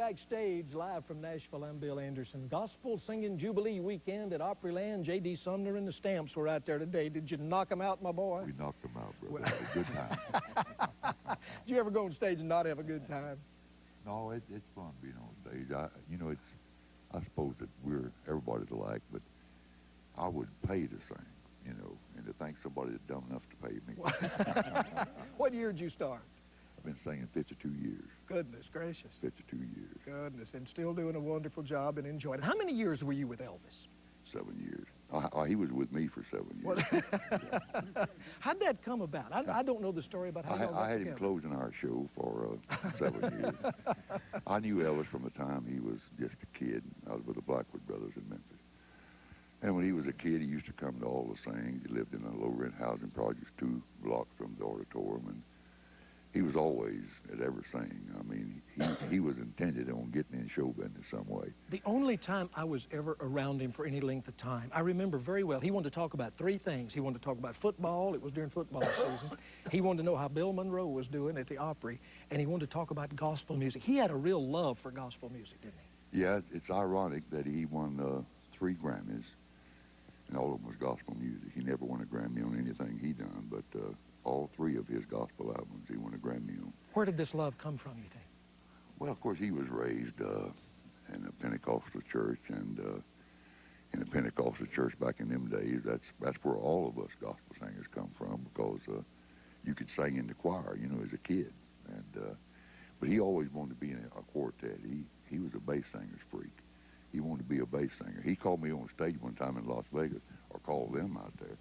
Backstage, live from Nashville. I'm Bill Anderson. Gospel Singing Jubilee Weekend at Opryland. J.D. Sumner and the Stamps were out there today. Did you knock them out, my boy? We knocked them out, brother. Had a good time. Did you ever go on stage and not have a good time? No, it's fun being on stage. I suppose that everybody's alike, but I would pay to sing, and to think somebody that's dumb enough to pay me. What year did you start? I've been singing 52 years. Goodness gracious. 52 years. Goodness, and still doing a wonderful job and enjoying it. How many years were you with Elvis? 7 years. He was with me for 7 years. How'd that come about? I don't know the story about how y'all got I had him together. closing our show for 7 years. I knew Elvis from the time he was just a kid. I was with the Blackwood Brothers in Memphis. And when he was a kid, he used to come to all the sings. He lived in a low-rent housing project 2 blocks from the auditorium, and he was always at every sing. I mean, he was intended on getting in show business some way. The only time I was ever around him for any length of time, I remember very well, he wanted to talk about 3 things. He wanted to talk about football. It was during football season. He wanted to know how Bill Monroe was doing at the Opry, and he wanted to talk about gospel music. He had a real love for gospel music, didn't he? Yeah, it's ironic that he won 3 Grammys, and all of them was gospel music. He never won a Grammy on anything he done, but all 3 of his gospel albums he won a Grammy on. Where did this love come from, you think? Well, of course, he was raised in a Pentecostal church, and in a Pentecostal church back in them days, that's where all of us gospel singers come from, because you could sing in the choir, as a kid. But he always wanted to be in a quartet. He was a bass singer's freak. He wanted to be a bass singer. He called me on stage one time in Las Vegas, or called them out there.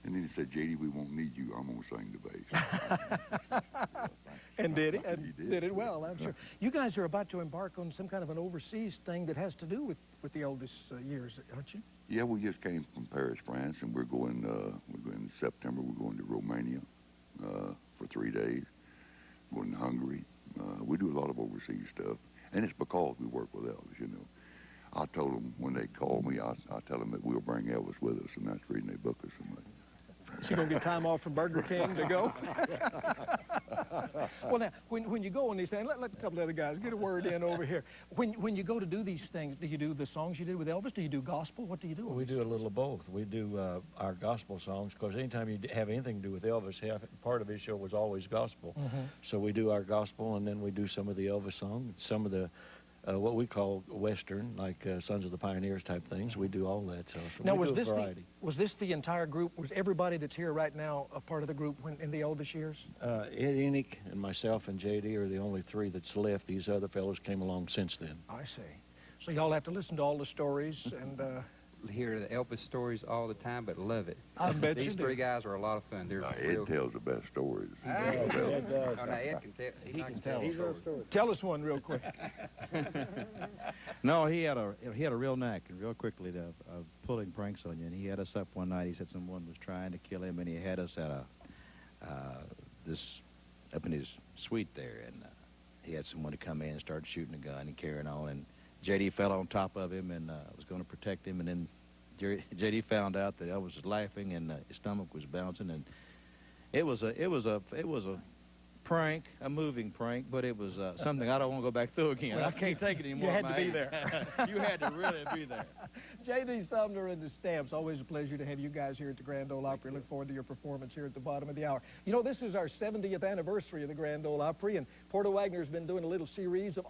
And then he said, "J.D., we won't need you. I'm going to sing the bass." And did he? He did. Did it well, I'm sure. You guys are about to embark on some kind of an overseas thing that has to do with the Elvis years, aren't you? Yeah, we just came from Paris, France, and we're going in September. We're going to Romania for 3 days. We're going to Hungary. We do a lot of overseas stuff, and it's because we work with Elvis, I told them when they call me, I tell them that we'll bring Elvis with us, and that's the reason they book us so much. So you're going to get time off from Burger King to go? Well, now, when you go on these things, let a couple other guys get a word in over here. When you go to do these things, do you do the songs you did with Elvis? Do you do gospel? What do you do? We do a little of both. We do our gospel songs, because anytime you have anything to do with Elvis, part of his show was always gospel. So we do our gospel, and then we do some of the Elvis songs, some of the what we call Western, like Sons of the Pioneers type things. We do all that. So now, we do a variety. Was this the entire group? Was everybody that's here right now a part of the group in the Elvis years? Ed Enoch and myself and J.D. are the only 3 that's left. These other fellows came along since then. I see. So y'all have to listen to all the stories and... hear the Elvis stories all the time, but love it. I bet These 3 guys are a lot of fun. They're Ed tells the best stories. Ed does. Oh, no, Ed can tell. He can tell a story. Tell us one real quick. No, he had a real knack, and real quickly, of pulling pranks on you. And he had us up one night. He said someone was trying to kill him, and he had us at up in his suite there, and he had someone to come in and start shooting a gun and carrying on. And J.D. fell on top of him and was going to protect him, and then J.D. found out that Elvis was laughing and his stomach was bouncing, and it was a prank, a moving prank, but it was something I don't want to go back through again. Well, I can't take it anymore. You had to be there. You had to really be there. J.D. Sumner and the Stamps, always a pleasure to have you guys here at the Grand Ole Opry. Look forward to your performance here at the bottom of the hour. This is our 70th anniversary of the Grand Ole Opry, and Porter Wagner's been doing a little series of